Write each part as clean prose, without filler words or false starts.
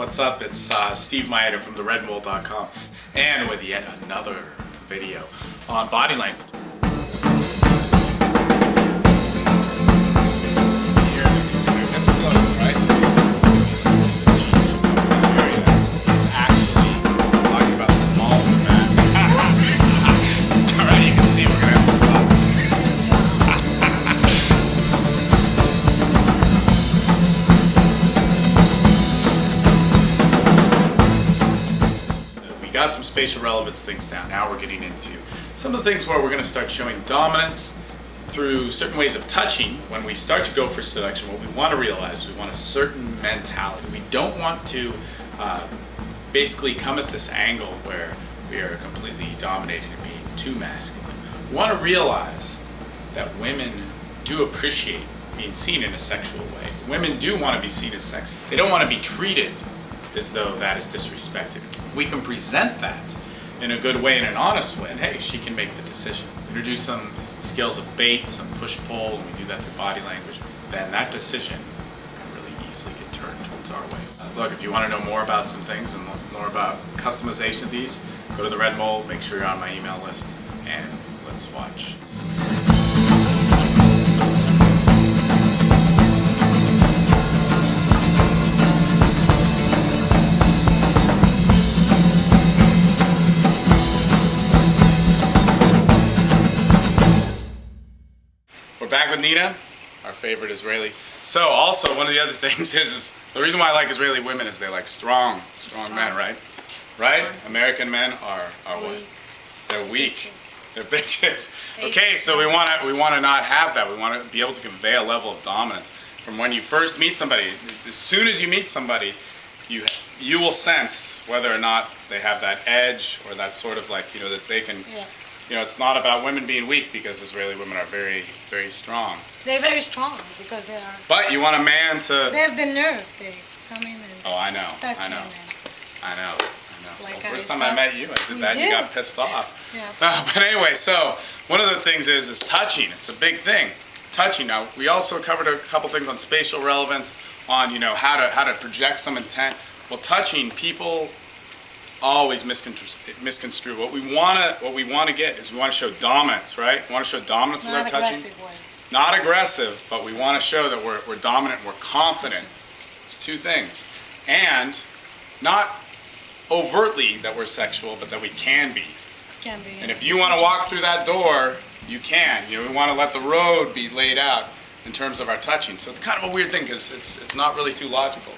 What's up? It's Steve Maeda from theredmole.com and with yet another video on body language. Got some spatial relevance things down. Now we're getting into some of the things where we're going to start showing dominance through certain ways of touching. When we start to go for seduction, what we want to realize, we want a certain mentality. We don't want to basically come at this angle where we are completely dominated and being too masculine. We want to realize that women do appreciate being seen in a sexual way. Women do want to be seen as sexy. They don't want to be treated as though that is disrespected. If we can present that in a good way, in an honest way, and hey, she can make the decision. Introduce some skills of bait, some push-pull, and we do that through body language, then that decision can really easily get turned towards our way. Look, if you want to know more about some things and more about customization of these, go to the Red Mole, make sure you're on my email list, and let's watch. Back with Nina, our favorite Israeli. So also one of the other things is the reason why I like Israeli women is they like strong men, right? Right? American men are what? They're weak. They're bitches. Okay, so we want to not have that. We want to be able to convey a level of dominance from when you first meet somebody. As soon as you meet somebody, you will sense whether or not they have that edge or that sort of like, that they can. Yeah. It's not about women being weak because Israeli women are very, very strong. They're very strong because they are. But you want a man to. They have the nerve. They come in and. Oh, I know. Touch I know. You I know. Like well, first time I met you, I did that. You got pissed off. Yeah. But anyway, so one of the things is touching. It's a big thing. Touching. Now we also covered a couple things on spatial relevance, on how to project some intent. Well, touching, people always misconstrue. What we want to get is we want to show dominance, right? We want to show dominance with our touching. Not aggressive, but we want to show that we're dominant, we're confident. It's two things. And not overtly that we're sexual, but that we can be. And if you want to walk through that door, you can. We want to let the road be laid out in terms of our touching. So it's kind of a weird thing because it's not really too logical.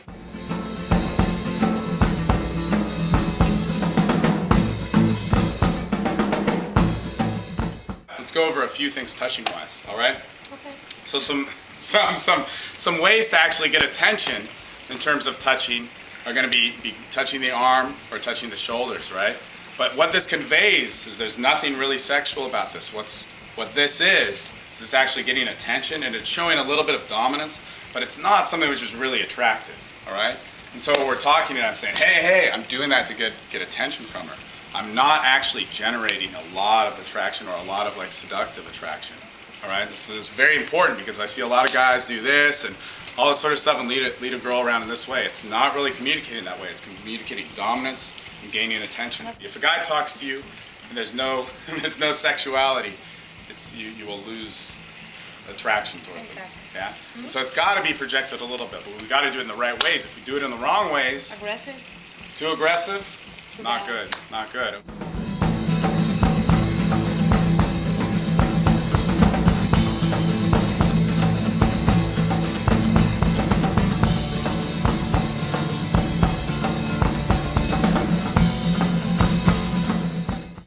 Let's go over a few things touching wise, all right? Okay. So some ways to actually get attention in terms of touching are going to be touching the arm or touching the shoulders, right? But what this conveys is there's nothing really sexual about this. What this is it's actually getting attention and it's showing a little bit of dominance, but it's not something which is really attractive, all right? And so we're talking and I'm saying, hey, I'm doing that to get attention from her. I'm not actually generating a lot of attraction or a lot of like seductive attraction. All right, this is very important because I see a lot of guys do this and all this sort of stuff and lead a girl around in this way. It's not really communicating that way. It's communicating dominance and gaining attention. If a guy talks to you and there's no sexuality, you will lose attraction towards him. Yeah. Mm-hmm. So it's got to be projected a little bit, but we got to do it in the right ways. If we do it in the wrong ways, too aggressive. Not good, not good.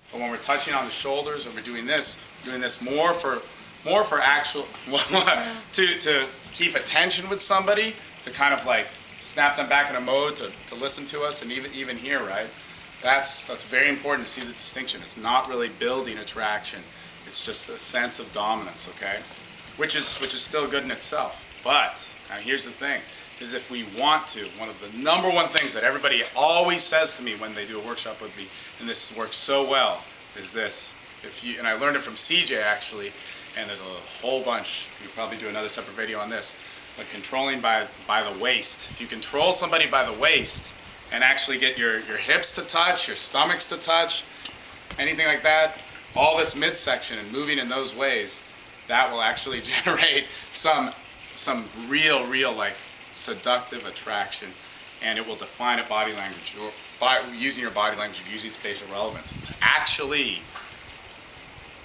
So when we're touching on the shoulders and we're doing this more for actual, to keep attention with somebody, to kind of like snap them back in a mode to listen to us and even hear, right? That's very important to see the distinction. It's not really building attraction. It's just a sense of dominance, okay? Which is still good in itself. But now here's the thing, is if we want to, one of the number one things that everybody always says to me when they do a workshop with me, and this works so well, is this. And I learned it from CJ actually, and there's a whole bunch, we'll probably do another separate video on this, but controlling by the waist. If you control somebody by the waist, and actually get your hips to touch, your stomachs to touch, anything like that, all this midsection and moving in those ways, that will actually generate some real like seductive attraction, and it will define a body language, or by using your body language, using spatial relevance. It's actually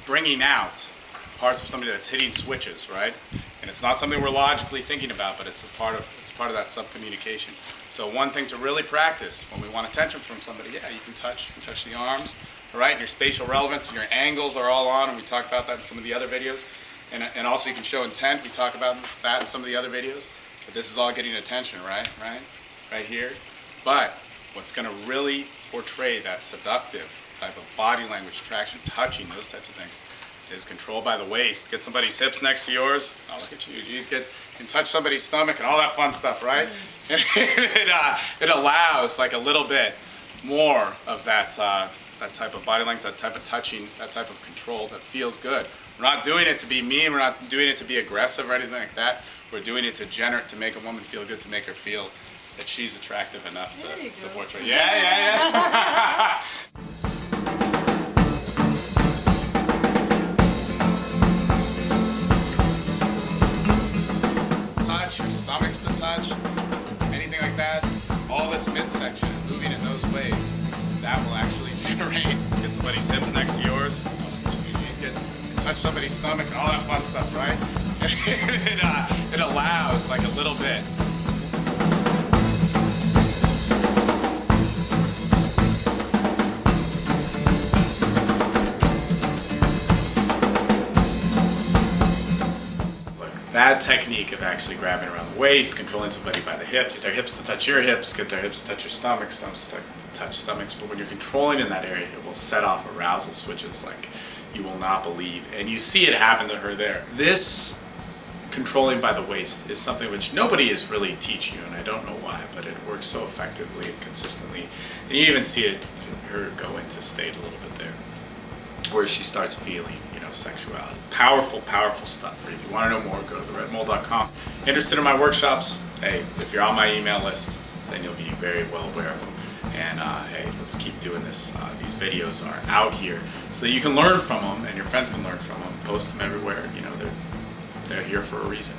bringing out parts of somebody that's hitting switches, right? And it's not something we're logically thinking about, but it's part of that subcommunication. So one thing to really practice when we want attention from somebody, yeah, you can touch the arms, all right? And your spatial relevance and your angles are all on, and we talk about that in some of the other videos. And also you can show intent. We talk about that in some of the other videos. But this is all getting attention, right? Right here. But what's going to really portray that seductive type of body language, attraction, touching, those types of things, is control by the waist. Get somebody's hips next to yours. Oh, look at you. Geez, and touch somebody's stomach and all that fun stuff, right? And it allows like a little bit more of that type of body language, that type of touching, that type of control that feels good. We're not doing it to be mean. We're not doing it to be aggressive or anything like that. We're doing it to make a woman feel good, to make her feel that she's attractive enough to portray. Yeah. Touch, your stomachs to touch, anything like that. All this midsection, moving in those ways, that will actually generate. Get somebody's hips next to yours. Touch somebody's stomach and all that fun stuff, right? It allows like a little bit. That technique of actually grabbing around the waist, controlling somebody by the hips, get their hips to touch your hips, get their hips to touch your stomach, stomachs to touch stomachs. But when you're controlling in that area, it will set off arousal switches like you will not believe. And you see it happen to her there. This controlling by the waist is something which nobody is really teaching you, and I don't know why, but it works so effectively and consistently. And you even see it, her go into state a little bit there, where she starts feeling, sexuality. Powerful stuff. If you want to know more, go to theredmole.com. Interested in my workshops? Hey, if you're on my email list, then you'll be very well aware of them. And hey, let's keep doing this. These videos are out here so that you can learn from them and your friends can learn from them. Post them everywhere. They're here for a reason.